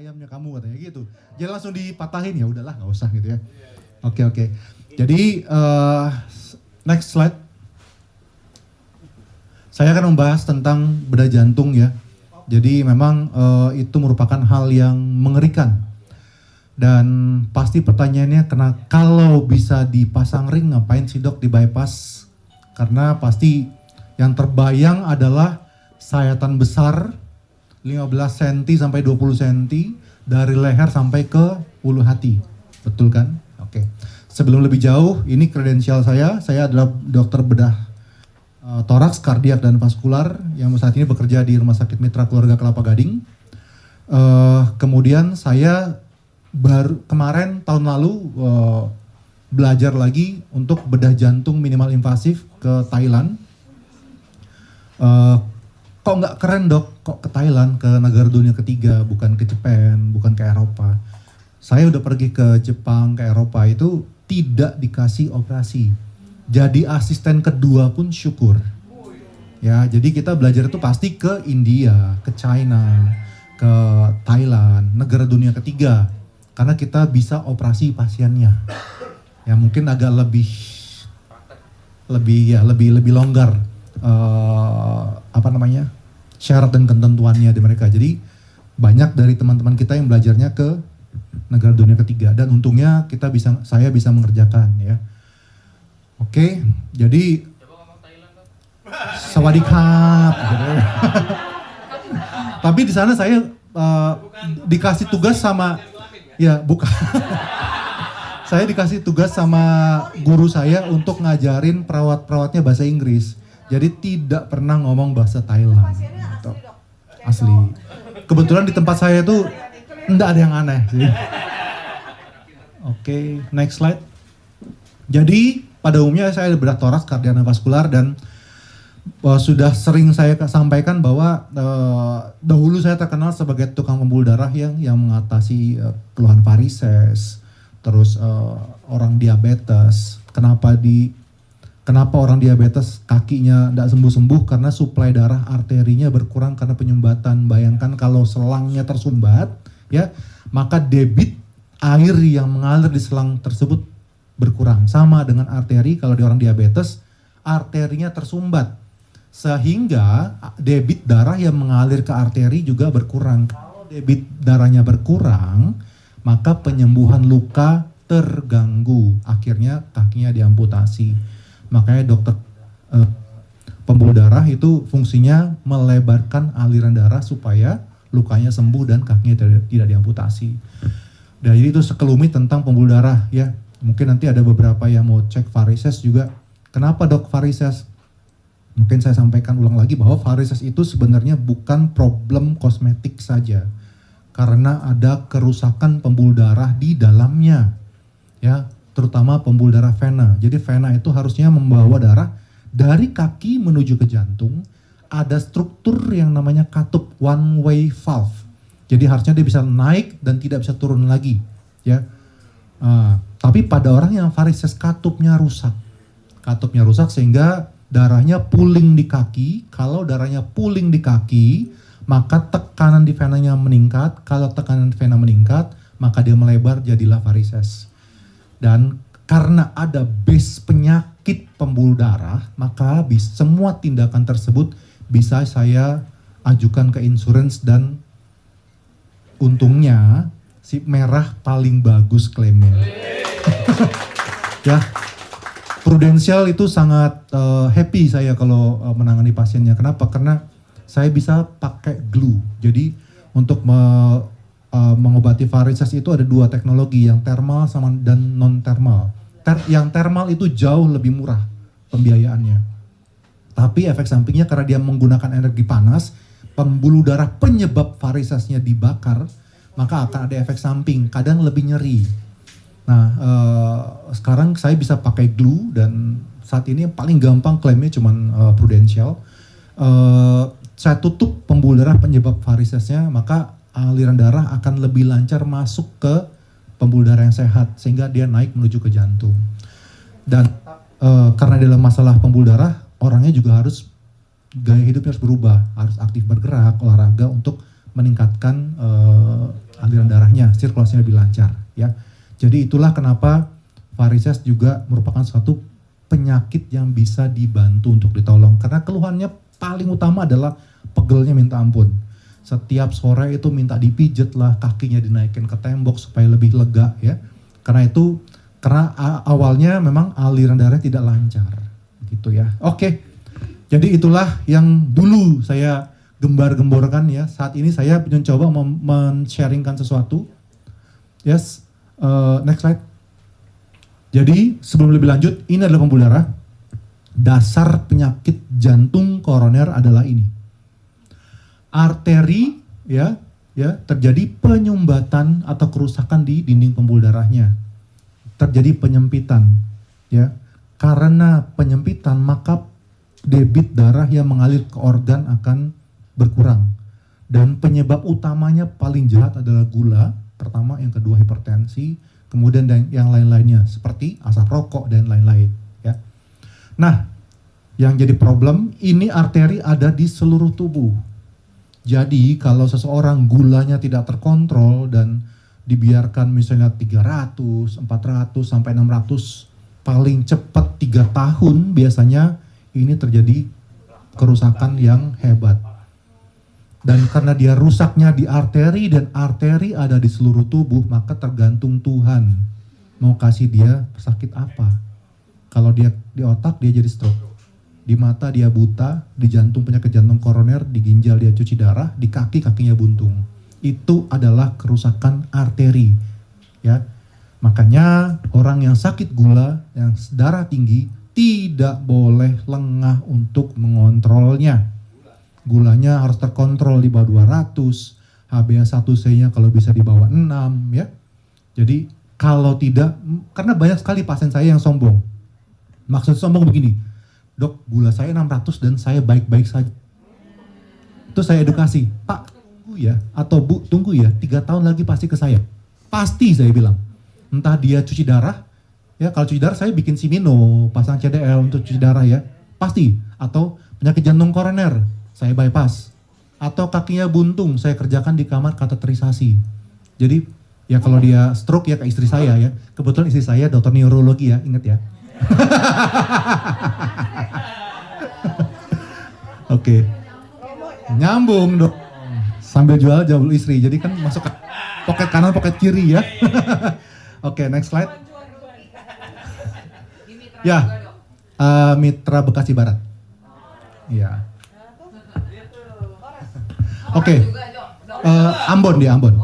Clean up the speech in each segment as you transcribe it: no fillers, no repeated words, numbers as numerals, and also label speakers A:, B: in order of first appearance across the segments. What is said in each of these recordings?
A: ayamnya kamu katanya gitu. Jadi langsung dipatahin, ya udahlah nggak usah gitu ya. Oke. Jadi next slide. Saya akan membahas tentang bedah jantung ya. Jadi memang itu merupakan hal yang mengerikan. Dan pasti pertanyaannya, kalau bisa dipasang ring ngapain sih dok di bypass? Karena pasti yang terbayang adalah sayatan besar 15 cm sampai 20 cm dari leher sampai ke ulu hati. Betul kan? Oke. Sebelum lebih jauh, ini kredensial saya adalah dokter bedah toraks, kardiak, dan vaskular yang saat ini bekerja di Rumah Sakit Mitra Keluarga Kelapa Gading. Kemudian saya baru kemarin tahun lalu belajar lagi untuk bedah jantung minimal invasif ke Thailand. Kok nggak keren dok, kok ke Thailand, ke negara dunia ketiga, bukan ke Jepang, bukan ke Eropa. Saya udah pergi ke Jepang, ke Eropa itu tidak dikasih operasi. Jadi asisten kedua pun syukur. Ya, jadi kita belajar itu pasti ke India, ke China, ke Thailand, negara dunia ketiga. Karena kita bisa operasi pasiennya. Ya mungkin agak lebih longgar syarat dan ketentuannya di mereka. Jadi banyak dari teman-teman kita yang belajarnya ke negara dunia ketiga dan untungnya saya bisa mengerjakan ya. Oke, jadi sawadikap. Tapi di sana saya dikasih tugas sama saya dikasih tugas sama guru saya untuk ngajarin perawat-perawatnya bahasa Inggris. Jadi tidak pernah ngomong bahasa Thailand. Gitu. Asli. Kebetulan di tempat saya tuh enggak ada yang aneh. Oke, next slide. Jadi pada umumnya saya bedah toraks, kardiak, dan vaskular dan sudah sering saya sampaikan bahwa dahulu saya terkenal sebagai tukang pembuluh darah yang mengatasi keluhan varises. Terus orang diabetes, kenapa orang diabetes kakinya tidak sembuh-sembuh? Karena suplai darah arterinya berkurang karena penyumbatan. Bayangkan kalau selangnya tersumbat, ya, maka debit air yang mengalir di selang tersebut berkurang. Sama dengan arteri, kalau di orang diabetes, arterinya tersumbat. Sehingga debit darah yang mengalir ke arteri juga berkurang. Kalau debit darahnya berkurang, maka penyembuhan luka terganggu. Akhirnya kakinya diamputasi. Makanya dokter pembuluh darah itu fungsinya melebarkan aliran darah supaya lukanya sembuh dan kakinya tidak diamputasi. Dan jadi itu sekelumit tentang pembuluh darah ya. Mungkin nanti ada beberapa yang mau cek varises juga. Kenapa dok varises? Mungkin saya sampaikan ulang lagi bahwa varises itu sebenarnya bukan problem kosmetik saja. Karena ada kerusakan pembuluh darah di dalamnya, ya, terutama pembuluh darah vena. Jadi vena itu harusnya membawa darah dari kaki menuju ke jantung. Ada struktur yang namanya katup, one way valve. Jadi harusnya dia bisa naik dan tidak bisa turun lagi, ya. Tapi pada orang yang varises katupnya rusak sehingga darahnya pooling di kaki. Kalau darahnya pooling di kaki, maka tekanan di venanya meningkat. Kalau tekanan vena meningkat, maka dia melebar, jadilah varises. Dan karena ada base penyakit pembuluh darah, maka semua tindakan tersebut bisa saya ajukan ke insurance dan untungnya si merah paling bagus klaimnya. Ya, Prudential itu sangat happy saya kalau menangani pasiennya. Kenapa? Karena saya bisa pakai glue. Jadi untuk mengobati varises itu ada dua teknologi, yang thermal dan non thermal. Yang thermal itu jauh lebih murah pembiayaannya. Tapi efek sampingnya karena dia menggunakan energi panas, pembuluh darah penyebab varisesnya dibakar, maka akan ada efek samping, kadang lebih nyeri. Nah, sekarang saya bisa pakai glue dan saat ini yang paling gampang klaimnya cuman Prudential. Saya tutup pembuluh darah penyebab varisesnya, maka aliran darah akan lebih lancar masuk ke pembuluh darah yang sehat sehingga dia naik menuju ke jantung. Dan karena dalam masalah pembuluh darah, orangnya juga harus gaya hidupnya harus berubah, harus aktif bergerak, olahraga untuk meningkatkan aliran darahnya, sirkulasinya lebih lancar ya. Jadi itulah kenapa varises juga merupakan suatu penyakit yang bisa dibantu untuk ditolong, karena keluhannya paling utama adalah pegelnya minta ampun. Setiap sore itu minta dipijet lah, kakinya dinaikin ke tembok supaya lebih lega ya. Karena awalnya memang aliran darah tidak lancar gitu ya. Oke. Jadi itulah yang dulu saya gembar-gemborkan ya. Saat ini saya mencoba men-sharingkan sesuatu. Yes. Next slide. Jadi sebelum lebih lanjut, ini adalah pembuluh darah. Dasar penyakit jantung koroner adalah ini. Arteri ya terjadi penyumbatan atau kerusakan di dinding pembuluh darahnya. Terjadi penyempitan ya. Karena penyempitan maka debit darah yang mengalir ke organ akan berkurang. Dan penyebab utamanya paling jahat adalah gula, pertama, yang kedua hipertensi, kemudian dan yang lain-lainnya seperti asap rokok dan lain-lain ya. Nah, yang jadi problem ini arteri ada di seluruh tubuh. Jadi kalau seseorang gulanya tidak terkontrol dan dibiarkan misalnya 300, 400 sampai 600 paling cepat 3 tahun biasanya ini terjadi kerusakan yang hebat. Dan karena dia rusaknya di arteri dan arteri ada di seluruh tubuh, maka tergantung Tuhan mau kasih dia sakit apa. Kalau dia di otak dia jadi stroke. Di mata dia buta, di jantung penyakit jantung koroner, di ginjal dia cuci darah, di kaki kakinya buntung. Itu adalah kerusakan arteri. Ya. Makanya orang yang sakit gula, yang darah tinggi tidak boleh lengah untuk mengontrolnya. Gulanya harus terkontrol di bawah 200, HbA1c-nya kalau bisa di bawah 6 ya. Jadi kalau tidak, karena banyak sekali pasien saya yang sombong. Maksud sombong begini, dok, gula saya 600 dan saya baik-baik saja. Itu saya edukasi, Pak, tunggu ya, atau Bu, tunggu ya, 3 tahun lagi pasti ke saya. Pasti saya bilang. Entah dia cuci darah, ya kalau cuci darah saya bikin Simino, pasang CDL untuk cuci darah ya, pasti. Atau penyakit jantung koroner, saya bypass. Atau kakinya buntung, saya kerjakan di kamar kateterisasi. Jadi, ya kalau dia stroke ya ke istri saya ya. Kebetulan istri saya dokter neurologi ya, ingat ya. Oke. Nyambung dong. Sambil jual jabul istri. Jadi kan masuk ke poket kanan, poket kiri ya. Oke, next slide. Ya. Mitra Bekasi Barat. Iya. Oke. Ambon dia, Ambon.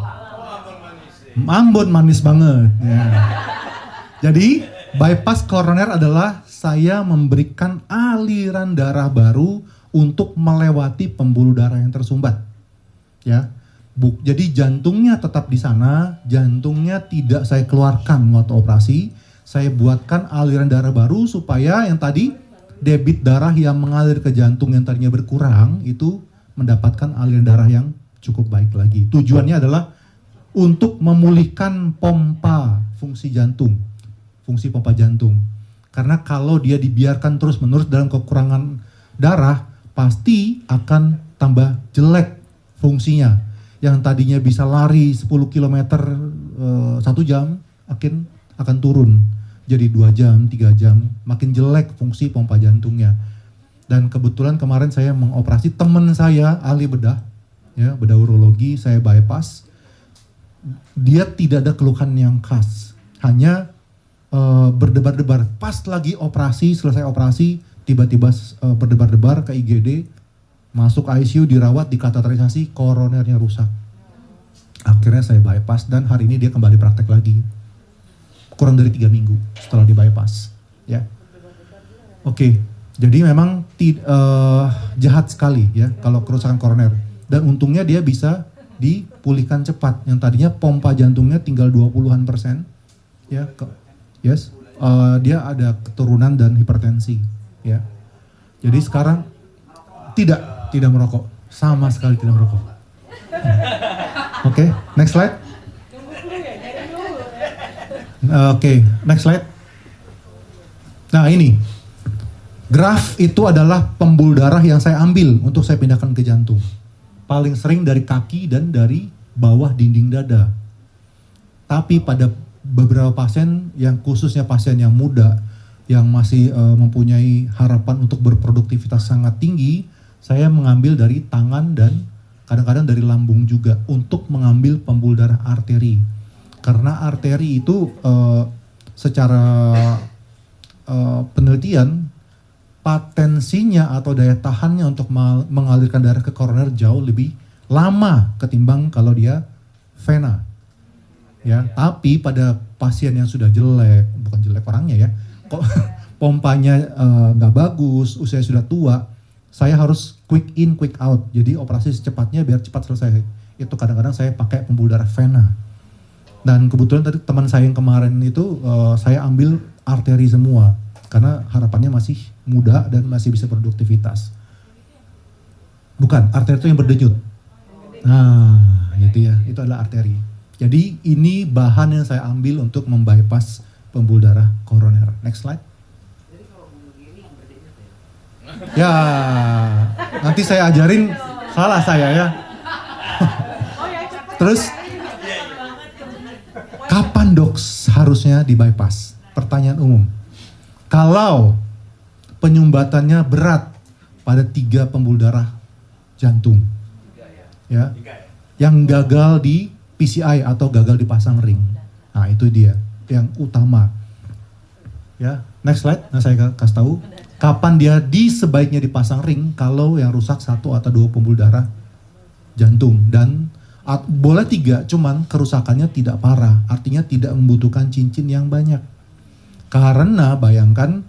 A: Ambon manis banget. Ya. Jadi bypass koroner adalah saya memberikan aliran darah baru untuk melewati pembuluh darah yang tersumbat. Ya. Jadi jantungnya tetap di sana, jantungnya tidak saya keluarkan waktu operasi. Saya buatkan aliran darah baru supaya yang tadi debit darah yang mengalir ke jantung yang tadinya berkurang itu mendapatkan aliran darah yang cukup baik lagi. Tujuannya adalah untuk memulihkan fungsi pompa jantung. Karena kalau dia dibiarkan terus-menerus dalam kekurangan darah, pasti akan tambah jelek fungsinya. Yang tadinya bisa lari 10 km 1 jam, akan turun. Jadi 2 jam, 3 jam, makin jelek fungsi pompa jantungnya. Dan kebetulan kemarin saya mengoperasi teman saya, ahli bedah, ya, bedah urologi, saya bypass. Dia tidak ada keluhan yang khas, hanya berdebar-debar. Pas lagi operasi, selesai operasi, tiba-tiba berdebar-debar ke IGD, masuk ICU, dirawat, dikateterisasi, koronernya rusak. Akhirnya saya bypass dan hari ini dia kembali praktek lagi. Kurang dari 3 minggu setelah di bypass. Ya. Oke, jadi memang jahat sekali ya kalau kerusakan koroner. Dan untungnya dia bisa dipulihkan cepat. Yang tadinya pompa jantungnya tinggal 20-an%. Ya, yes, dia ada keturunan dan hipertensi, ya. Jadi sekarang tidak merokok, sama sekali tidak merokok. Oke, next slide. Oke, next slide. Nah ini, graf itu adalah pembuluh darah yang saya ambil untuk saya pindahkan ke jantung. paling sering dari kaki dan dari bawah dinding dada. Tapi pada beberapa pasien yang khususnya pasien yang muda, yang masih mempunyai harapan untuk berproduktivitas sangat tinggi, saya mengambil dari tangan dan kadang-kadang dari lambung juga untuk mengambil pembuluh darah arteri. Karena arteri itu secara penelitian potensinya atau daya tahannya untuk mengalirkan darah ke koroner jauh lebih lama ketimbang kalau dia vena. Ya, tapi pada pasien yang sudah jelek, bukan jelek orangnya ya, kok pompanya nggak bagus, usia sudah tua, saya harus quick in, quick out. Jadi operasi secepatnya biar cepat selesai. Itu kadang-kadang saya pakai pembuluh darah vena. Dan kebetulan tadi teman saya yang kemarin itu saya ambil arteri semua. Karena harapannya masih muda dan masih bisa produktivitas. Bukan, arteri itu yang berdenyut. Nah, gitu ya, itu adalah arteri. Jadi ini bahan yang saya ambil untuk membypass pembuluh darah koroner. Next slide. Ya, nanti saya ajarin, salah saya ya. Terus, kapan dok harusnya dibypass? Pertanyaan umum. Kalau penyumbatannya berat pada 3 pembuluh darah jantung, ya, yang gagal di PCI atau gagal dipasang ring, nah itu dia yang utama. Ya, next slide. Nah saya kasih tahu kapan dia sebaiknya dipasang ring kalau yang rusak 1 atau 2 pembuluh darah jantung dan boleh 3, cuman kerusakannya tidak parah, artinya tidak membutuhkan cincin yang banyak. Karena bayangkan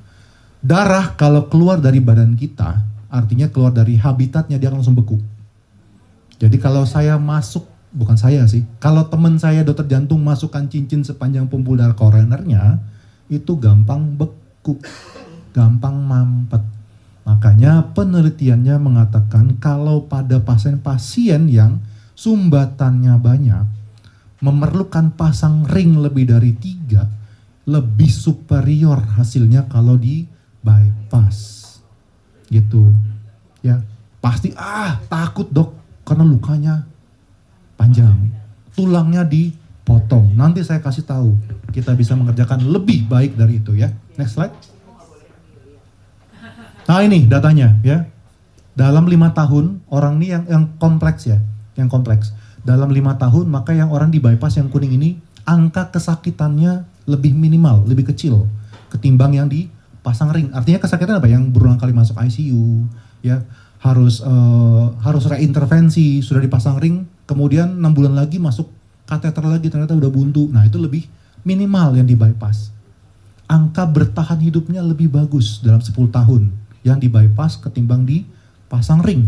A: darah kalau keluar dari badan kita, artinya keluar dari habitatnya dia langsung beku. Jadi kalau saya masuk, bukan saya sih, kalau teman saya dokter jantung masukkan cincin sepanjang pembuluh darah koronernya, itu gampang beku, gampang mampet. Makanya penelitiannya mengatakan kalau pada pasien-pasien yang sumbatannya banyak, memerlukan pasang ring lebih dari 3, lebih superior hasilnya kalau di bypass gitu ya. Pasti takut dok karena lukanya panjang, tulangnya dipotong. Nanti saya kasih tahu kita bisa mengerjakan lebih baik dari itu ya. Next slide. Nah ini datanya ya, dalam 5 tahun orang ini yang kompleks ya, yang kompleks dalam 5 tahun, maka yang orang di bypass yang kuning ini angka kesakitannya lebih minimal, lebih kecil ketimbang yang dipasang ring. Artinya kesakitan apa? Yang berulang kali masuk ICU, ya harus reintervensi, sudah dipasang ring, kemudian 6 bulan lagi masuk kateter lagi ternyata udah buntu. Nah itu lebih minimal yang di bypass. Angka bertahan hidupnya lebih bagus dalam 10 tahun yang di bypass ketimbang dipasang ring.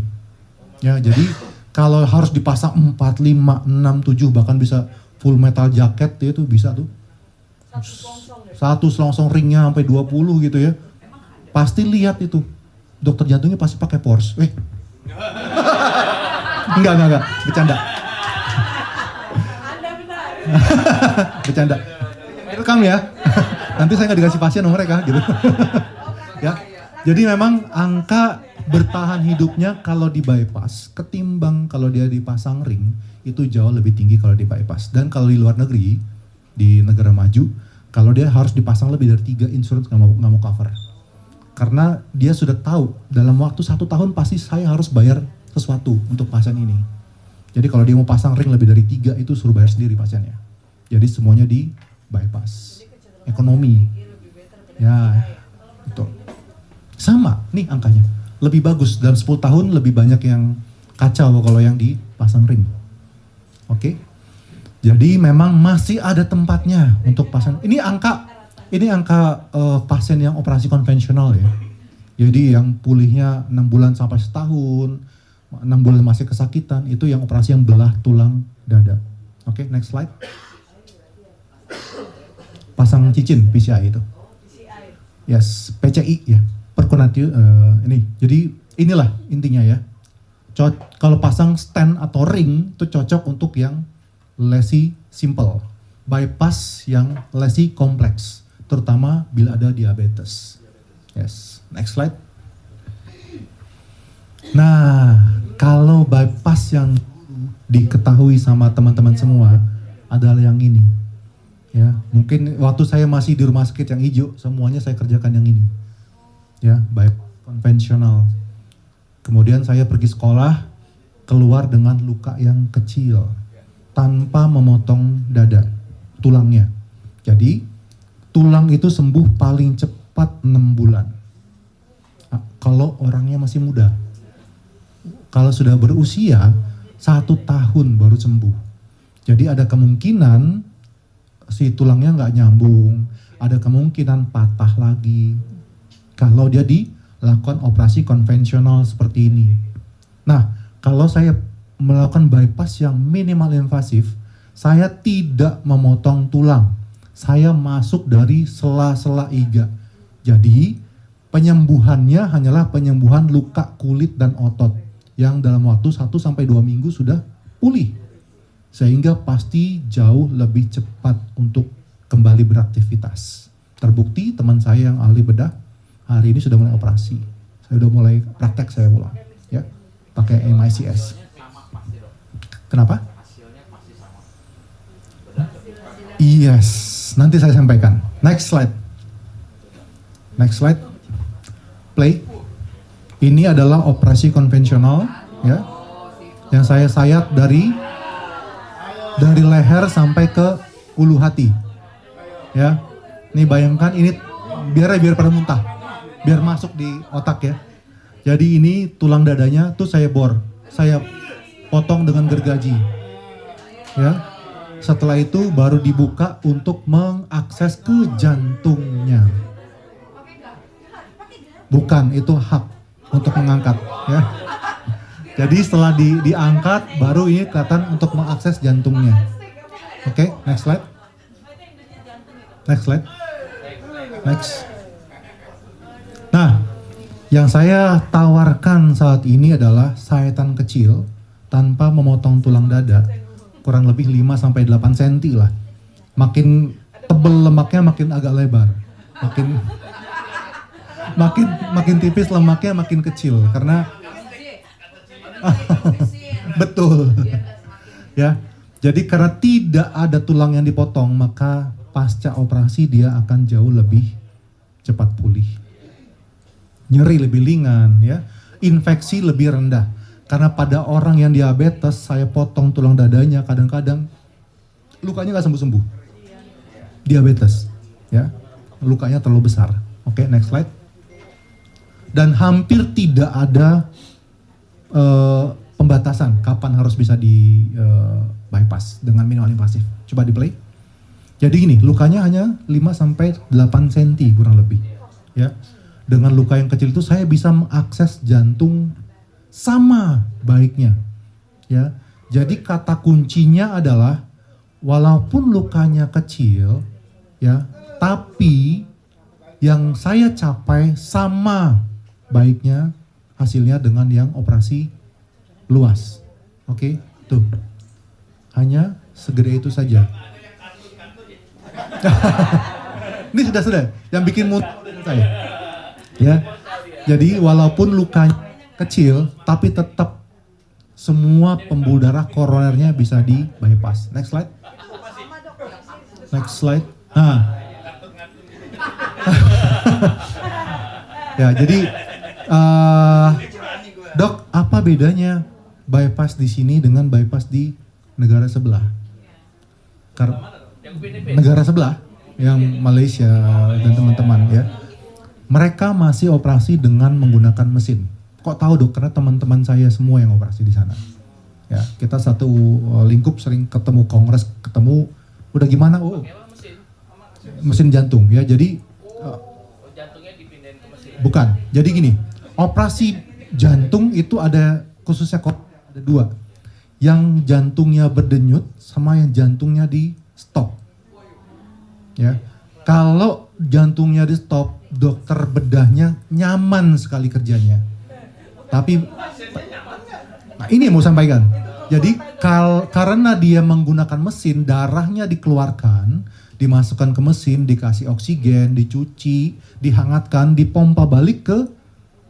A: Ya jadi kalau harus dipasang 4, 5, 6, 7 bahkan bisa full metal jacket itu bisa tuh. Satu selongsong ringnya sampai 20 gitu ya. Pasti lihat itu. Dokter jantungnya pasti pakai Porsche. Enggak. Bercanda. Bercanda. Rekam ya. Nanti saya nggak dikasih pasien sama mereka gitu. Ya. Jadi memang angka bertahan hidupnya kalau di bypass ketimbang kalau dia dipasang ring itu jauh lebih tinggi kalau di bypass. Dan kalau di luar negeri, di negara maju, kalau dia harus dipasang lebih dari 3, insurance nggak mau cover. Karena dia sudah tahu dalam waktu 1 tahun pasti saya harus bayar sesuatu untuk pasien ini. Jadi kalau dia mau pasang ring lebih dari 3 itu suruh bayar sendiri pasiennya. Jadi semuanya di bypass. Ekonomi. Ya, itu. Sama nih angkanya. Lebih bagus dalam 10 tahun lebih banyak yang kacau kalau yang dipasang ring. Oke. Jadi memang masih ada tempatnya untuk pasien. Ini angka pasien yang operasi konvensional ya. Jadi yang pulihnya 6 bulan sampai setahun, 6 bulan masih kesakitan, itu yang operasi yang belah tulang dada. Oke, next slide. Pasang cincin PCI itu. Yes, PCI ya. Perkunatio ini. Jadi inilah intinya ya. Kalau pasang stand atau ring itu cocok untuk yang lesi simple, bypass yang lesi kompleks, terutama bila ada diabetes. Yes, next slide. Nah, kalau bypass yang diketahui sama teman-teman semua adalah yang ini. Ya, mungkin waktu saya masih di rumah sakit yang hijau, semuanya saya kerjakan yang ini. Ya, bypass konvensional. Kemudian saya pergi sekolah, keluar dengan luka yang kecil, tanpa memotong dada, tulangnya. Jadi, tulang itu sembuh paling cepat 6 bulan. Kalau orangnya masih muda. Kalau sudah berusia, 1 tahun baru sembuh. Jadi ada kemungkinan si tulangnya nggak nyambung, ada kemungkinan patah lagi kalau dia dilakukan operasi konvensional seperti ini. Nah, kalau saya melakukan bypass yang minimal invasif, saya tidak memotong tulang, saya masuk dari sela-sela iga. Jadi penyembuhannya hanyalah penyembuhan luka kulit dan otot yang dalam waktu 1-2 minggu sudah pulih. Sehingga pasti jauh lebih cepat untuk kembali beraktivitas. Terbukti teman saya yang ahli bedah hari ini sudah mulai operasi. Saya sudah mulai praktek, saya pulang. Ya, pakai MICS. Kenapa? Yes, nanti saya sampaikan. Next slide. Next slide. Play. Ini adalah operasi konvensional, ya, yang saya sayat dari leher sampai ke ulu hati, ya. Ini bayangkan ini biar pada muntah, biar masuk di otak ya. Jadi ini tulang dadanya tuh saya bor, saya potong dengan gergaji, ya. Setelah itu baru dibuka untuk mengakses ke jantungnya. Bukan, itu hak untuk mengangkat, ya. Jadi setelah diangkat, baru ini kelihatan untuk mengakses jantungnya. Oke, next slide. Next slide. Next. Nah, yang saya tawarkan saat ini adalah sayatan kecil tanpa memotong tulang dada, kurang lebih 5-8 cm lah. Makin tebel lemaknya makin agak lebar. Makin tipis lemaknya makin kecil karena betul. Ya. Jadi karena tidak ada tulang yang dipotong, maka pasca operasi dia akan jauh lebih cepat pulih. Nyeri lebih ringan, ya. Infeksi lebih rendah. Karena pada orang yang diabetes, saya potong tulang dadanya, kadang-kadang lukanya nggak sembuh-sembuh. Diabetes, ya. Lukanya terlalu besar. Oke, next slide. Dan hampir tidak ada pembatasan kapan harus bisa di bypass dengan minimal invasif. Coba di play. Jadi gini, lukanya hanya 5-8 cm kurang lebih. Ya. Dengan luka yang kecil itu saya bisa mengakses jantung sama baiknya. Ya. Jadi kata kuncinya adalah walaupun lukanya kecil, ya, tapi yang saya capai sama baiknya hasilnya dengan yang operasi luas. Oke, tuh. Hanya segede itu saja. Ini sudah. Yang bikin muntah saya. Ya. Jadi walaupun lukanya kecil, tapi tetap semua pembuluh darah koronernya bisa di bypass. Next slide. Next slide. Nah. Ya, jadi dok, apa bedanya bypass di sini dengan bypass di negara sebelah? Negara sebelah, yang Malaysia dan teman-teman, ya. Mereka masih operasi dengan menggunakan mesin. Kok tahu dok? Karena teman-teman saya semua yang operasi di sana. Ya, kita satu lingkup sering ketemu kongres, ketemu udah gimana? Oh, mesin jantung, ya. Jadi jantungnya dipindahin ke mesin. Bukan. Jadi gini, operasi jantung itu ada khususnya ada 2. Yang jantungnya berdenyut sama yang jantungnya di stop. Ya. Kalau jantungnya di stop, dokter bedahnya nyaman sekali kerjanya. Tapi nah ini yang mau sampaikan. Jadi karena dia menggunakan mesin, darahnya dikeluarkan, dimasukkan ke mesin, dikasih oksigen, dicuci, dihangatkan, dipompa balik ke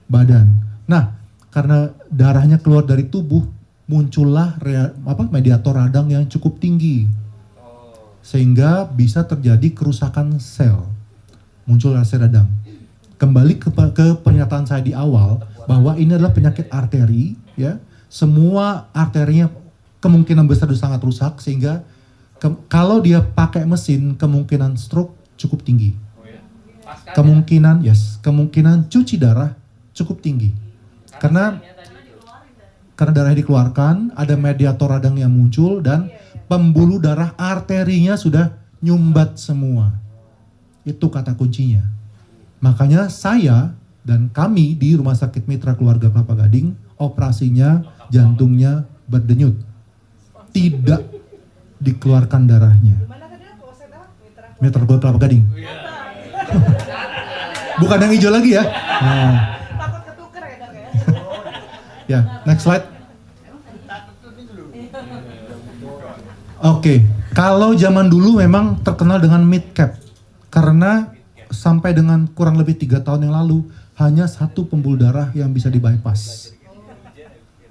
A: badan. Nah, karena darahnya keluar dari tubuh, muncullah mediator radang yang cukup tinggi. Sehingga bisa terjadi kerusakan sel. Muncul rasa radang. Kembali ke pernyataan saya di awal, bahwa ini adalah penyakit arteri, ya. Semua arterinya kemungkinan besar sangat rusak, sehingga kalau dia pakai mesin, kemungkinan stroke cukup tinggi. Kemungkinan cuci darah cukup tinggi. Karena darahnya dikeluarkan, ada mediator radang yang muncul, dan pembuluh darah arterinya sudah nyumbat semua. Itu kata kuncinya. Makanya saya dan kami di Rumah Sakit Mitra Keluarga Kelapa Gading, operasinya jantungnya berdenyut. Tidak dikeluarkan darahnya. Mitra Keluarga Kelapa Gading. Bukan yang hijau lagi ya. Nah.
B: Takut ketuker ya dok ya.
A: Ya, next slide. Oke, kalau zaman dulu memang terkenal dengan mid cap. Karena sampai dengan kurang lebih 3 tahun yang lalu, hanya satu pembuluh darah yang bisa di-bypass.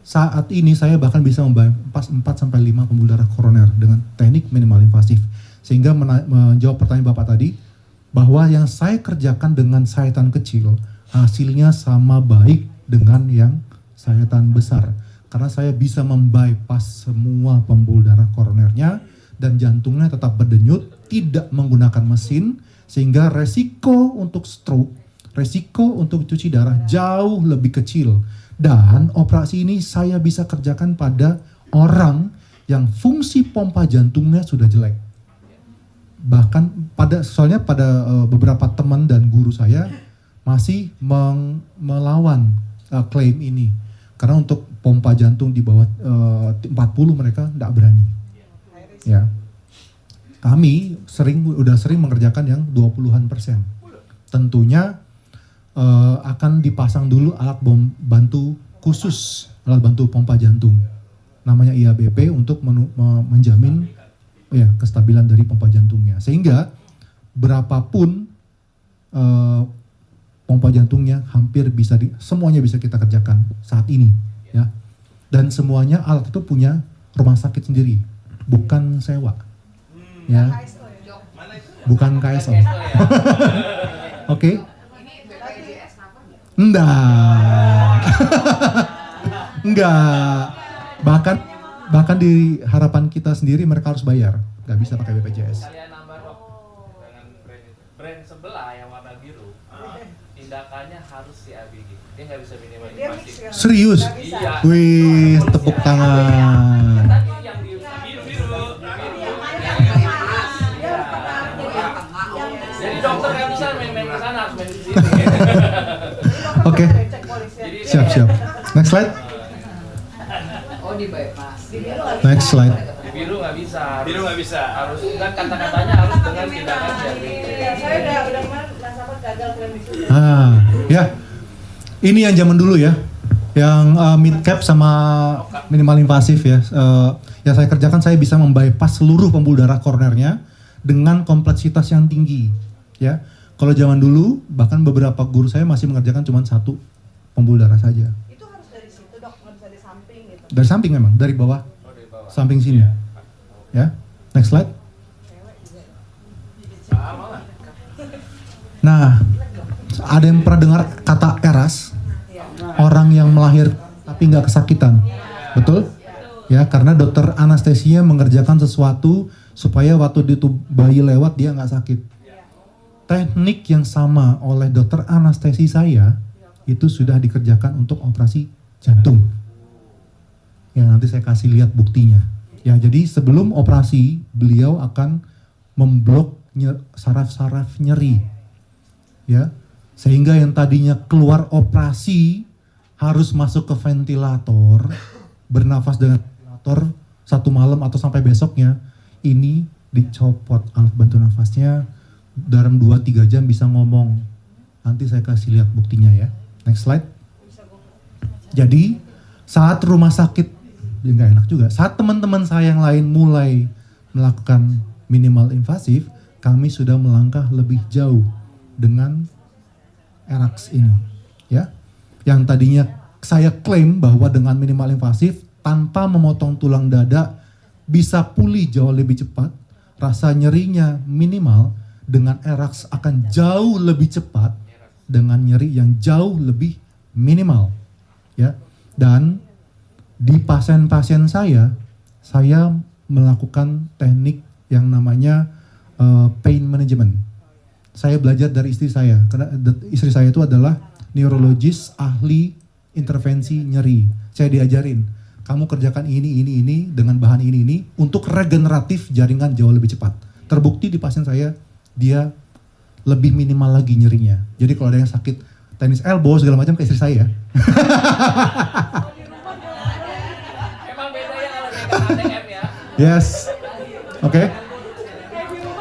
A: Saat ini saya bahkan bisa membypass 4-5 pembuluh darah koroner dengan teknik minimal invasif. Sehingga menjawab pertanyaan Bapak tadi, bahwa yang saya kerjakan dengan sayatan kecil, hasilnya sama baik dengan yang sayatan besar. Karena saya bisa membypass semua pembuluh darah koronernya, dan jantungnya tetap berdenyut, tidak menggunakan mesin, sehingga resiko untuk stroke, resiko untuk cuci darah jauh lebih kecil. Dan operasi ini saya bisa kerjakan pada orang yang fungsi pompa jantungnya sudah jelek. Bahkan soalnya pada beberapa teman dan guru saya masih melawan klaim ini. Karena untuk pompa jantung di bawah 40 mereka tidak berani. Ya. Kami udah sering mengerjakan yang 20-an%. Tentunya akan dipasang dulu alat bantu khusus, alat bantu pompa jantung. Namanya IABP untuk menjamin kestabilan dari pompa jantungnya. Sehingga berapapun pompa jantungnya hampir semuanya bisa kita kerjakan saat ini, ya. Dan semuanya alat itu punya rumah sakit sendiri, bukan sewa. Ya. Bukan KSO. Oke. Enggak. Enggak. Bahkan di harapan kita sendiri mereka harus bayar, nggak bisa pakai BPJS.
C: Kalian nambah dok dengan brand sebelah yang warna biru, tindakannya harus si ABG. Dia nggak bisa minimal invasif.
A: Serius?
C: Iya.
A: Wih, tepuk tangan.
C: Tadi yang biru. Jadi dokter nggak bisa main-main ke sana, harus main di sini.
A: Oke. Siap. Next slide.
D: Oh, di bypass.
A: Next slide.
C: Di biru nggak bisa. Harus kan kata-katanya harus dengan tindakan si ABG.
B: Saya udah kemarin nasabah gagal klaim itu.
A: Ya. Ini yang zaman dulu ya. Yang mid cap sama minimal invasif ya. Yang saya kerjakan, saya bisa membypass seluruh pembuluh darah koronernya dengan kompleksitas yang tinggi. Ya. Kalau zaman dulu bahkan beberapa guru saya masih mengerjakan cuma satu pembuluh darah saja.
B: Itu harus dari situ dok, nggak bisa di samping gitu.
A: Dari samping memang, dari bawah. Samping sini. Ya. Next slide. Nah, ada yang pernah dengar kata eras? Orang yang melahirkan tapi nggak kesakitan. Betul? Ya, karena dokter anestesinya mengerjakan sesuatu supaya waktu itu bayi lewat dia nggak sakit. Teknik yang sama oleh dokter anestesi saya itu sudah dikerjakan untuk operasi jantung. Yang nanti saya kasih lihat buktinya. Ya, jadi sebelum operasi beliau akan memblok saraf-saraf nyeri. Ya, sehingga yang tadinya keluar operasi harus masuk ke ventilator, bernafas dengan ventilator 1 malam atau sampai besoknya, ini dicopot alat bantu nafasnya, dalam 2-3 jam bisa ngomong. Nanti saya kasih lihat buktinya ya. Next slide. Jadi saat rumah sakit, ya nggak enak juga, saat teman-teman saya yang lain mulai melakukan minimal invasif, kami sudah melangkah lebih jauh dengan ERAX ini, ya. Yang tadinya saya klaim bahwa dengan minimal invasif tanpa memotong tulang dada bisa pulih jauh lebih cepat, rasa nyerinya minimal, dengan ERAX akan jauh lebih cepat dengan nyeri yang jauh lebih minimal, ya. Dan di pasien-pasien saya melakukan teknik yang namanya pain management. Saya belajar dari istri saya, karena istri saya itu adalah neurologis ahli intervensi nyeri. Saya diajarin, kamu kerjakan ini dengan bahan ini untuk regeneratif jaringan jauh lebih cepat. Terbukti di pasien saya, dia lebih minimal lagi nyerinya. Jadi kalau ada yang sakit tenis elbow segala macam ke istri saya.
C: Emang beda ya kalau dengan ATM ya.
A: Yes. Oke.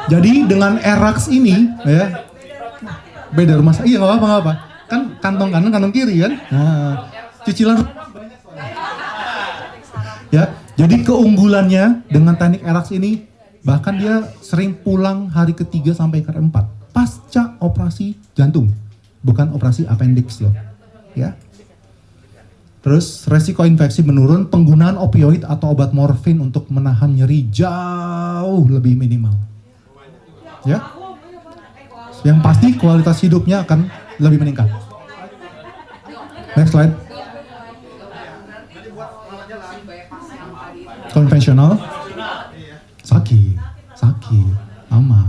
A: Jadi dengan ERAX ini ya, beda rumah saya. Iya nggak apa-apa. Kan kantong kanan, kantong kiri kan. Nah, cicilan. Ya, jadi keunggulannya dengan teknik ERAX ini, bahkan dia sering pulang hari ketiga sampai ke keempat pasca operasi jantung, bukan operasi appendix loh, ya. Terus resiko infeksi menurun, penggunaan opioid atau obat morfin untuk menahan nyeri jauh lebih minimal, ya. Yang pasti kualitas hidupnya akan lebih meningkat. Next slide. Konvensional, sakit, lama.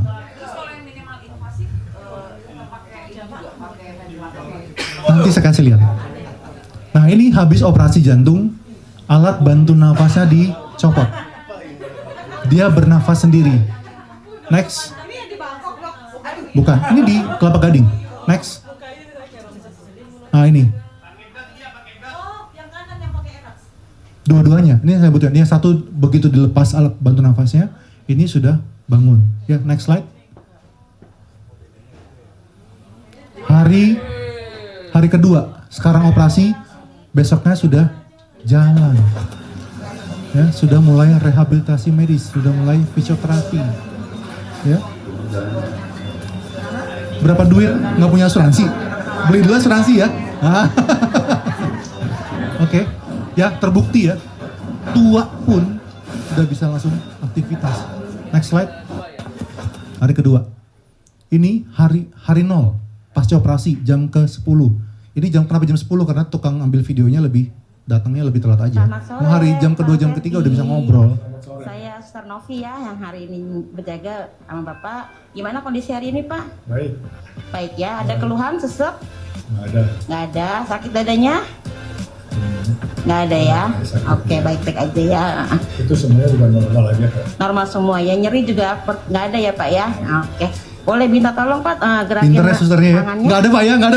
A: Nanti saya kasih lihat. Nah ini habis operasi jantung, alat bantu nafasnya dicopot. Dia bernafas sendiri. Next.
B: Ini yang di Bangkok, Dok.
A: Bukan, ini di Kelapa Gading. Next. Nah ini.
B: Oh, yang kanan yang pakai ERAX.
A: Dua-duanya. Ini saya butuhin. Ini satu begitu dilepas alat bantu nafasnya, ini sudah bangun. Ya, next slide. Hari kedua, sekarang operasi, besoknya sudah jalan. Ya, sudah mulai rehabilitasi medis, sudah mulai fisioterapi. Ya. Berapa duit? Nggak punya asuransi? Beli dulu asuransi ya. Oke. Ya, terbukti ya. Tua pun sudah bisa langsung aktivitas. Next slide. Hari kedua. Ini hari 0 pasca operasi jam ke-10. Ini kenapa jam 10? Karena tukang ambil videonya datangnya lebih telat aja.
E: Selamat sore,
A: Mau hari jam kedua, jam ketiga udah bisa ngobrol.
E: Saya Sister Novi ya, yang hari ini berjaga sama Bapak. Gimana kondisi hari ini Pak?
F: Baik,
E: Baik ya, ada keluhan, sesek?
F: nggak ada.
E: Nggak ada, sakit dadanya? Nggak ada ya? Oke, baik-baik aja ya.
F: Itu semuanya juga normal aja kok.
E: Normal semua ya, nyeri juga nggak ada ya Pak ya? Oke, boleh minta tolong Pak gerakin
A: Pinter ya susternya ya.
E: tangannya.
A: Nggak ada pak ya.
E: Ada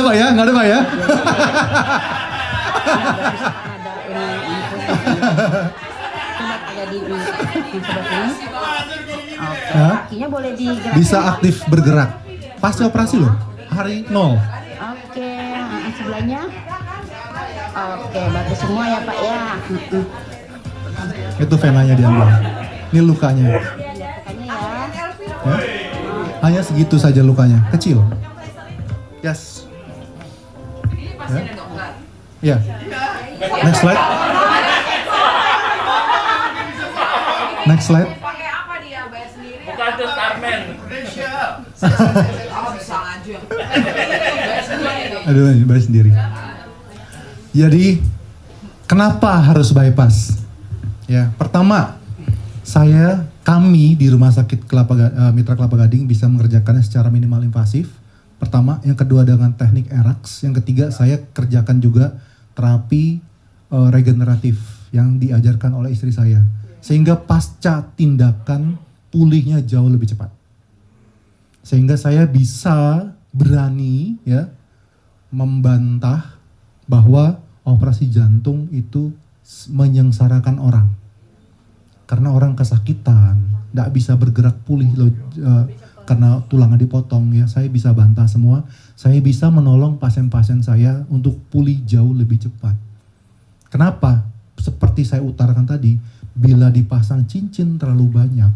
E: ini coba ada di sebelah sini. Oke,
A: Hah?
E: kakinya boleh digerakin.
A: Bisa aktif bergerak. Pasca operasi loh. Hari 0.
E: Oke, sebelahnya. Oke, bagus semua ya Pak ya.
A: Itu venanya diambil. Ini lukanya.
E: Lukanya ya.
A: Ya. Hanya segitu saja lukanya, kecil. Yes. Ya. Next slide. Next slide.
D: Pakai apa dia? Bayar sendiri?
C: Bukan tuh Starman.
D: Oh, bisa aja. Bayar sendiri.
A: Aduh, bayar sendiri. Jadi, kenapa harus bypass? Ya, pertama, kami di Rumah Sakit Mitra Kelapa Gading bisa mengerjakannya secara minimal invasif. Pertama, yang kedua dengan teknik ERAX, yang ketiga saya kerjakan juga terapi regeneratif yang diajarkan oleh istri saya. Sehingga pasca tindakan pulihnya jauh lebih cepat. Sehingga saya bisa berani ya membantah bahwa operasi jantung itu menyengsarakan orang. Karena orang kesakitan, tidak bisa bergerak pulih karena tulangnya dipotong ya. Saya bisa bantah semua. Saya bisa menolong pasien-pasien saya untuk pulih jauh lebih cepat. Kenapa? Seperti saya utarakan tadi, bila dipasang cincin terlalu banyak,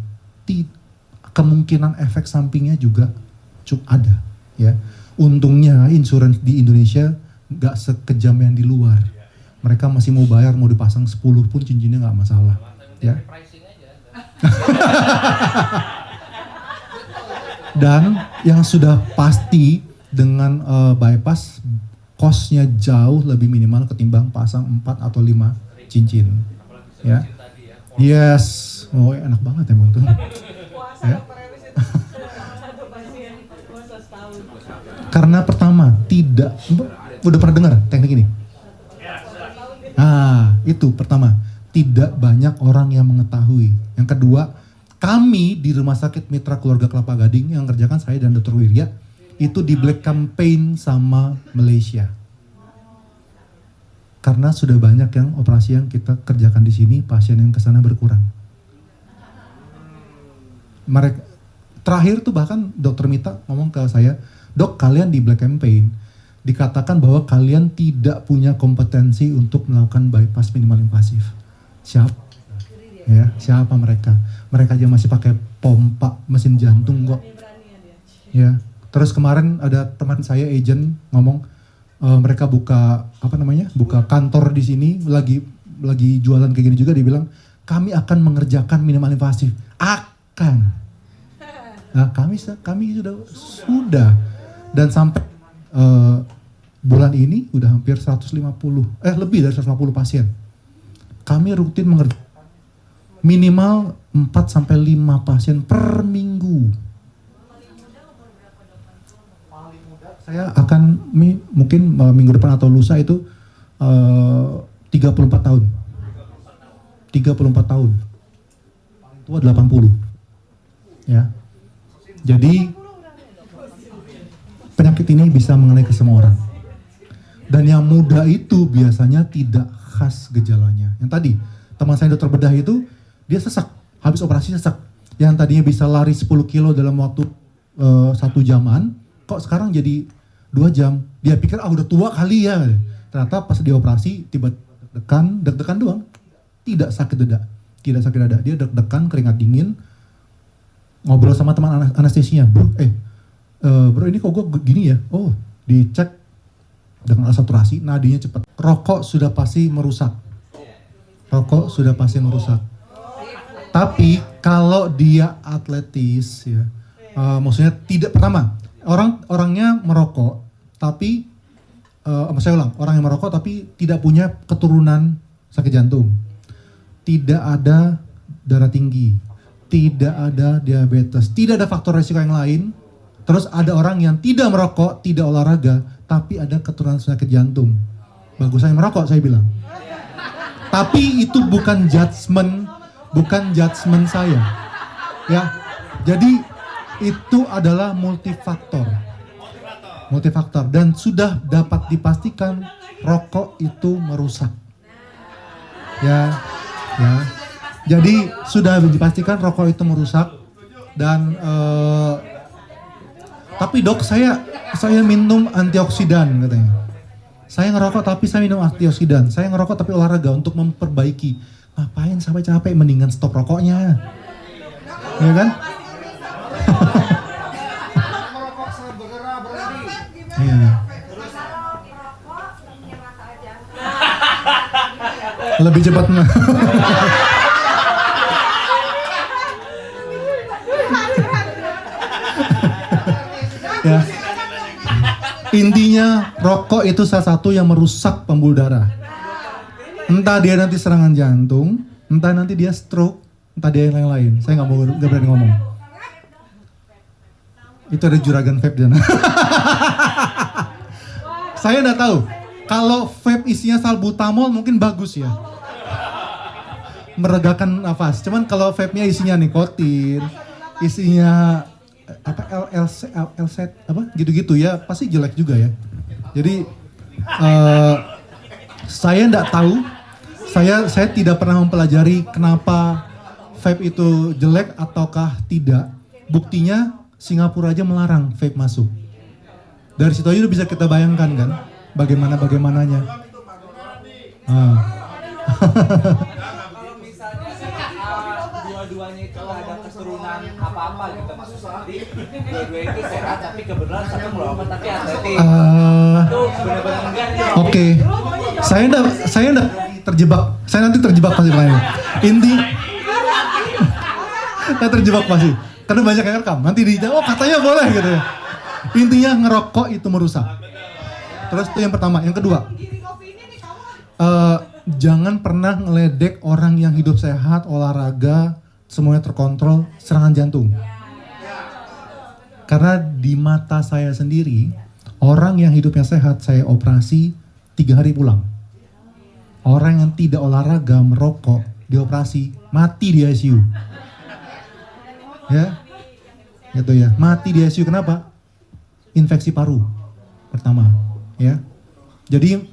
A: kemungkinan efek sampingnya juga cukup ada. Ya, untungnya insurans di Indonesia nggak sekejam yang di luar. Mereka masih mau bayar, mau dipasang 10 pun cincinnya nggak masalah. Ya.
C: Pricing aja.
A: Dan yang sudah pasti dengan bypass, cost-nya jauh lebih minimal ketimbang pasang 4 atau 5 cincin. Ya.
C: Tadi ya.
A: Yes. Oh, enak banget emang tuh. Ya. Karena pertama, udah pernah dengar teknik ini? Nah, itu pertama, tidak banyak orang yang mengetahui. Yang kedua, kami di Rumah Sakit Mitra Keluarga Kelapa Gading yang kerjakan saya dan Dr. Wirya, itu di black campaign sama Malaysia. Karena sudah banyak yang operasi yang kita kerjakan di sini, pasien yang kesana berkurang. Mereka terakhir tuh bahkan Dr. Mita ngomong ke saya, "Dok, kalian di black campaign dikatakan bahwa kalian tidak punya kompetensi untuk melakukan bypass minimal invasif." Siapa? Ya, siapa mereka? Mereka aja masih pakai pompa mesin jantung kok. Ya. Terus kemarin ada teman saya agent ngomong mereka buka buka kantor di sini lagi jualan kayak gini juga, dia bilang kami akan mengerjakan minimal invasif. Akan. Nah, kami sudah dan sampai bulan ini udah hampir lebih dari 150 pasien. Kami rutin mengerjakan minimal 4 sampai 5 pasien per minggu. Saya akan mungkin minggu depan atau lusa itu 34 tahun. 34 tahun. Paling tua 80. Ya. Jadi penyakit ini bisa mengenai ke semua orang. Dan yang muda itu biasanya tidak khas gejalanya. Yang tadi, teman saya dokter bedah itu, dia sesak, habis operasi sesak. Yang tadinya bisa lari 10 kilo dalam waktu 1 jaman, kok sekarang jadi 2 jam. Dia pikir, udah tua kali ya. Ternyata pas dioperasi, deg-degan doang. Tidak sakit dada. Dia deg-degan, keringat dingin, ngobrol sama teman anestesinya. Bro ini kok gue gini ya? Oh, dicek dengan alat saturasi, nadinya cepat. Rokok sudah pasti merusak. Tapi kalau dia atletis ya, maksudnya tidak, pertama orangnya merokok, tapi orang yang merokok tapi tidak punya keturunan sakit jantung, tidak ada darah tinggi, tidak ada diabetes, tidak ada faktor resiko yang lain. Terus ada orang yang tidak merokok, tidak olahraga, tapi ada keturunan penyakit jantung. Bagus saya merokok, saya bilang. Tapi itu bukan judgement saya. Ya. Jadi itu adalah multifaktor dan sudah dapat dipastikan rokok itu merusak. Ya. Jadi sudah dipastikan rokok itu merusak dan tapi dok saya minum antioksidan katanya. Saya ngerokok tapi saya minum antioksidan. Saya ngerokok tapi olahraga untuk memperbaiki. Ngapain sampai capek, mendingan stop rokoknya. Ya kan? Iya. Lebih cepat. Ya. Intinya rokok itu salah satu yang merusak pembuluh darah. Entah dia nanti serangan jantung, entah nanti dia stroke, entah dia yang lain-lain. Saya nggak berani ngomong. Itu ada juragan vape di sana. Saya nggak tahu. Kalau vape isinya salbutamol mungkin bagus ya, meregakan nafas. Cuman kalau vape-nya isinya nikotin, isinya LC gitu-gitu ya, pasti jelek juga ya. Jadi saya enggak tahu, saya tidak pernah mempelajari kenapa vape itu jelek ataukah tidak. Buktinya Singapura aja melarang vape masuk. Dari situ aja udah bisa kita bayangkan kan bagaimananya.
C: Dua-duanya itu ada keturunan apa-apa gitu, maksudnya dua-duanya itu sehat tapi kebetulan satu merokok tapi atletik.
A: Oke, saya enggak terjebak. Saya nanti terjebak pasti pertanyaan. Inti, saya terjebak pasti. Karena banyak yang rekam. Nanti dijawab, oh katanya boleh gitu ya. Intinya ngerokok itu merusak. Terus itu yang pertama. Yang kedua, jangan pernah ngeledek orang yang hidup sehat, olahraga, semuanya terkontrol, serangan jantung. Karena di mata saya sendiri, orang yang hidupnya sehat, saya operasi 3 hari pulang. Orang yang tidak olahraga, merokok, dioperasi, mati di ICU. Ya, gitu ya, mati di ICU. Kenapa? Infeksi paru pertama, ya. Jadi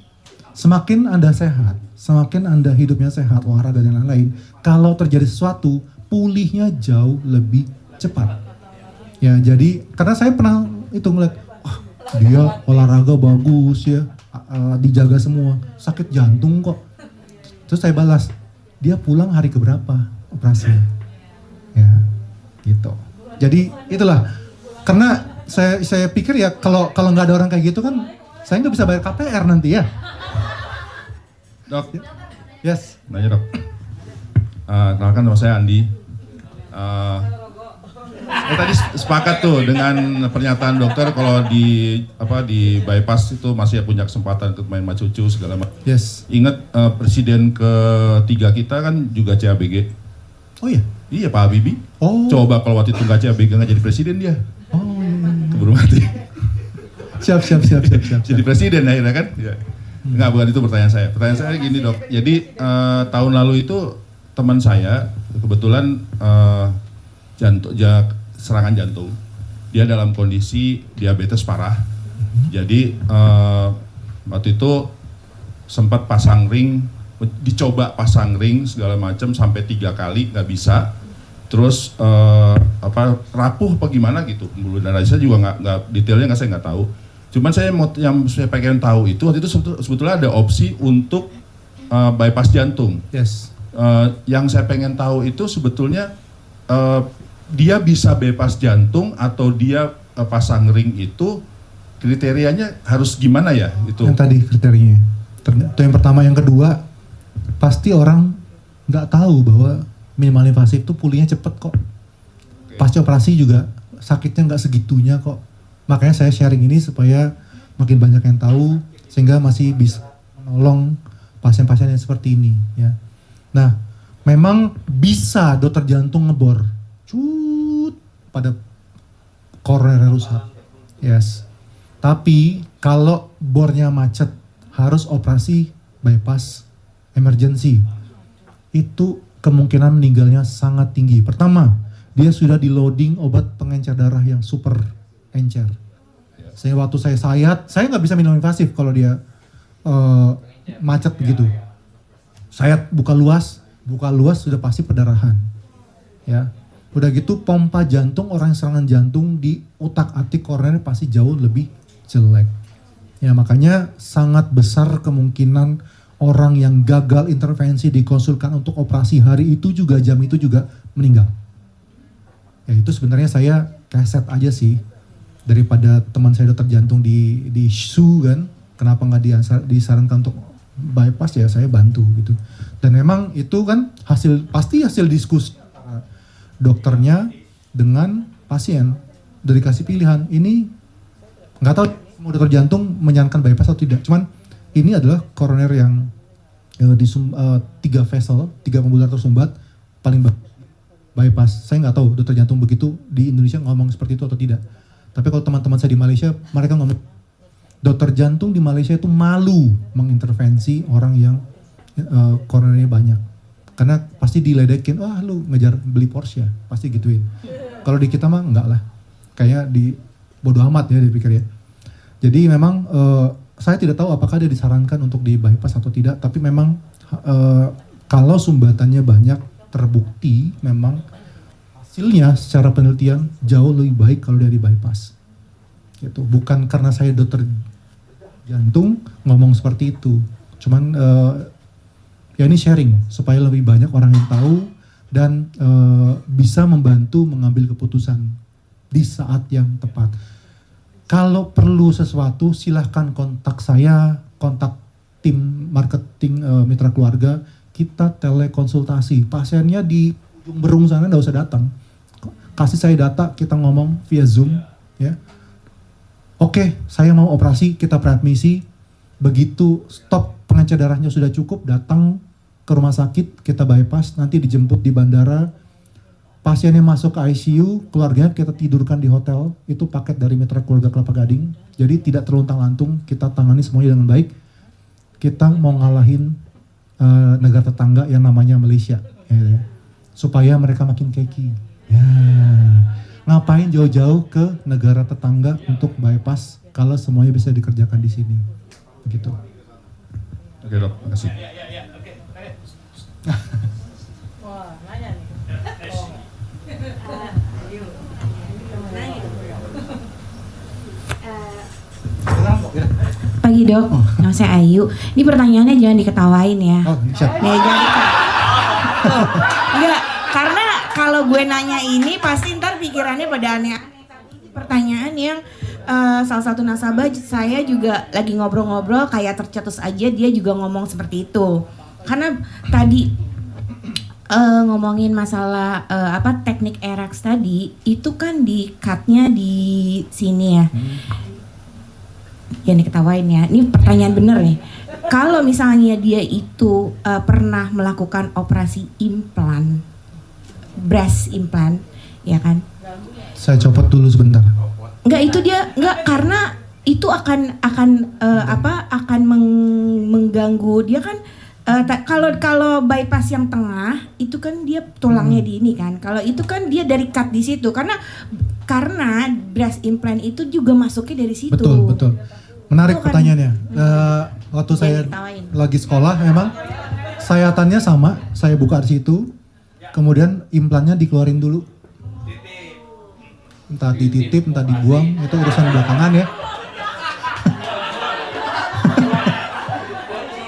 A: semakin Anda sehat, semakin Anda hidupnya sehat, olahraga dan lain-lain, kalau terjadi sesuatu, pulihnya jauh lebih cepat. Ya, jadi karena saya pernah itu ngeliat, dia olahraga bagus ya, dijaga semua, sakit jantung kok. Terus saya balas, dia pulang hari keberapa operasi? Ya, gitu. Jadi itulah, karena saya pikir ya kalau nggak ada orang kayak gitu kan, saya nggak bisa bayar KPR nanti ya.
G: Dok,
A: Yes.
G: nanya dok. Kenalkan nama saya Andi. Tadi sepakat tuh dengan pernyataan dokter kalau di bypass itu masih punya kesempatan untuk main cucu segala macam.
A: Yes.
G: Ingat presiden ketiga kita kan juga CABG.
A: Oh iya.
G: Iya Pak Habibie.
A: Oh.
G: Coba kalau waktu itu nggak CABG nggak jadi presiden dia.
A: Oh iya.
G: Keburu mati.
A: Siap.
G: Jadi presiden akhirnya kan? Ya. Enggak, bukan itu pertanyaan saya. Pertanyaan saya gini dok. Jadi tahun lalu itu teman saya kebetulan serangan jantung. Dia dalam kondisi diabetes parah. Jadi waktu itu sempat pasang ring, dicoba pasang ring segala macam sampai 3 kali nggak bisa. Terus rapuh apa gimana gitu. Pembuluh darah saya juga nggak detailnya saya nggak tahu. Cuman yang saya pengen tahu itu waktu itu sebetulnya ada opsi untuk bypass jantung.
A: Yes.
G: Yang saya pengen tahu itu sebetulnya dia bisa bypass jantung atau dia pasang ring itu kriterianya harus gimana ya itu?
A: Yang tadi kriterianya. Itu yang pertama, yang kedua pasti orang nggak tahu bahwa minimal invasif itu pulihnya cepet kok. Pasca operasi juga sakitnya nggak segitunya kok. Makanya saya sharing ini supaya makin banyak yang tahu sehingga masih bisa menolong pasien-pasien yang seperti ini ya. Nah, memang bisa dokter jantung ngebor pada koroner rusak. Yes. Tapi kalau bornya macet harus operasi bypass emergency. Itu kemungkinan meninggalnya sangat tinggi. Pertama, dia sudah di loading obat pengencer darah yang super encer. Sehingga waktu saya sayat, saya nggak bisa minum invasif kalau dia macet begitu. Sayat buka luas sudah pasti perdarahan. Ya. Udah gitu pompa jantung, orang yang serangan jantung di utak-atik koroner pasti jauh lebih jelek. Ya makanya sangat besar kemungkinan orang yang gagal intervensi dikonsulkan untuk operasi hari itu juga jam itu juga meninggal. Ya itu sebenarnya saya keset aja sih daripada teman saya dokter jantung di SU kan, kenapa nggak disarankan untuk bypass ya saya bantu gitu. Dan memang itu kan pasti hasil diskusi dokternya dengan pasien udah dikasih pilihan. Ini nggak tahu mau dokter jantung menyarankan bypass atau tidak. Cuman ini adalah koroner yang 3 vessel, 3 pembuluh darah tersumbat paling bypass. Saya nggak tahu dokter jantung begitu di Indonesia ngomong seperti itu atau tidak. Tapi kalau teman-teman saya di Malaysia, mereka ngomong dokter jantung di Malaysia itu malu mengintervensi orang yang koronernya banyak. Karena pasti diledekin, wah lu ngejar beli Porsche ya, pasti gituin. Kalau di kita mah enggak lah, kayak di bodo amat ya dipikir ya. Jadi memang saya tidak tahu apakah dia disarankan untuk di bypass atau tidak, tapi memang kalau sumbatannya banyak terbukti memang hasilnya secara penelitian jauh lebih baik kalau dia di bypass. Gitu. Bukan karena saya dokter jantung ngomong seperti itu, cuman ya ini sharing supaya lebih banyak orang yang tahu dan bisa membantu mengambil keputusan di saat yang tepat. Kalau perlu sesuatu silahkan kontak saya, kontak tim marketing mitra keluarga, kita telekonsultasi. Pasiennya di ujung Berung sana nggak usah datang. Kasih saya data, kita ngomong via Zoom, ya. Oke, saya mau operasi, kita preadmisi. Begitu stop pengencer darahnya sudah cukup, datang ke rumah sakit, kita bypass, nanti dijemput di bandara. Pasiennya masuk ke ICU, keluarganya kita tidurkan di hotel, itu paket dari Mitra Keluarga Kelapa Gading. Jadi tidak terluntang-lantung, kita tangani semuanya dengan baik. Kita mau ngalahin negara tetangga yang namanya Malaysia, ya. Supaya mereka makin keki. Ya. Ngapain jauh-jauh ke negara tetangga untuk bypass kalau semuanya bisa dikerjakan di sini, begitu.
G: Oke dok, makasih.
B: Wah, nanya nih.
H: Pagi dok, nama saya Ayu. Ini pertanyaannya jangan diketawain ya.
A: Oh, siap.
H: Nih, jangan Tuh. Enggak, karena kalau gue nanya ini pasti ntar pikirannya pada aneh-aneh. Tapi ini pertanyaan yang salah satu nasabah saya juga lagi ngobrol-ngobrol kayak tercetus aja, dia juga ngomong seperti itu. Karena tadi ngomongin masalah teknik ERAX tadi, itu kan di cut-nya di sini ya. Jangan diketawain ya, ini pertanyaan bener nih. Kalau misalnya dia itu pernah melakukan operasi implan, breast implant, ya kan?
A: Saya copot dulu sebentar.
H: Enggak, itu dia enggak, karena itu akan mengganggu dia kan. Kalau bypass yang tengah itu kan dia tulangnya di ini kan. Kalau itu kan dia dari cut di situ karena breast implant itu juga masuknya dari situ.
A: Betul. Menarik
H: Itu kan,
A: pertanyaannya. Waktu saya
H: diketawain.
A: lagi sekolah memang sayatannya sama, saya buka di situ. Kemudian implannya dikeluarin dulu. Entah dititip, entah dibuang, itu urusan belakangan ya.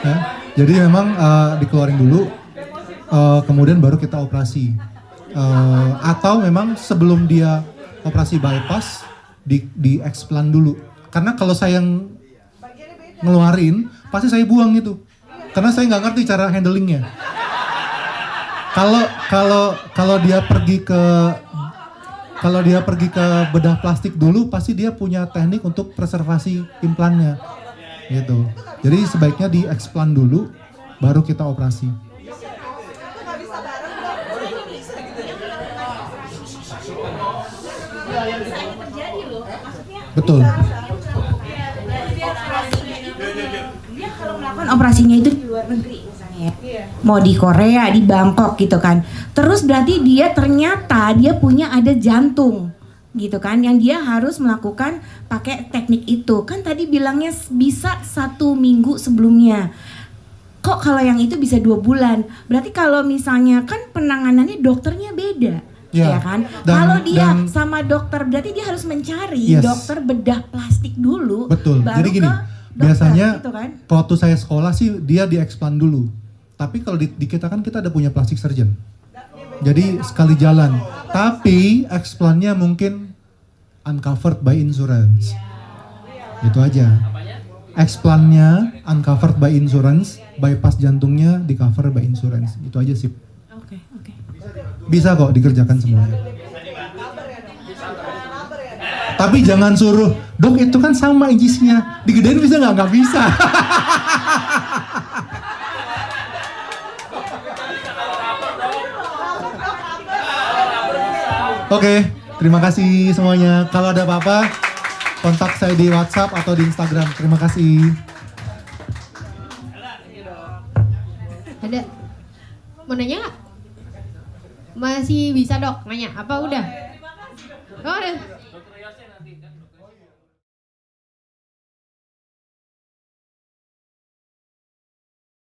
A: Ya, jadi memang dikeluarin dulu, kemudian baru kita operasi. Atau memang sebelum dia operasi bypass, di explant dulu. Karena kalau saya yang ngeluarin, pasti saya buang itu. Karena saya nggak ngerti cara handlingnya. Kalau dia pergi ke bedah plastik dulu, pasti dia punya teknik untuk preservasi implannya, gitu. Jadi sebaiknya di explant dulu, baru kita operasi. Betul.
H: Dia kalau melakukan operasinya itu di luar negeri misalnya ya. Mau di Korea, di Bangkok gitu kan. Terus berarti dia ternyata dia punya ada jantung gitu kan, yang dia harus melakukan pakai teknik itu. Kan tadi bilangnya bisa 1 minggu sebelumnya. Kok kalau yang itu bisa 2 bulan? Berarti kalau misalnya kan penanganannya dokternya beda. Ya kan, kalau dia sama dokter berarti dia harus mencari dokter bedah plastik dulu.
A: Betul.
H: Baru
A: Jadi gini,
H: ke dokter,
A: biasanya
H: gitu kan?
A: waktu saya sekolah sih dia di explant dulu. Tapi kalau di kita kan kita ada punya plastic surgeon. Jadi sekali jalan. Tapi explantnya mungkin uncovered by insurance. Itu aja. Explantnya uncovered by insurance, bypass jantungnya di cover by insurance. Itu aja sih.
H: Oke.
A: Bisa kok dikerjakan semuanya. Tapi jangan suruh, dok itu kan sama incisnya, digedein bisa nggak? Nggak bisa. Oke, terima kasih semuanya. Kalau ada apa-apa, kontak saya di WhatsApp atau di Instagram. Terima kasih.
I: Ada mau nanya nggak? Masih bisa dok nanya apa udah? Oh udah.
C: Dokter Yose nanti kan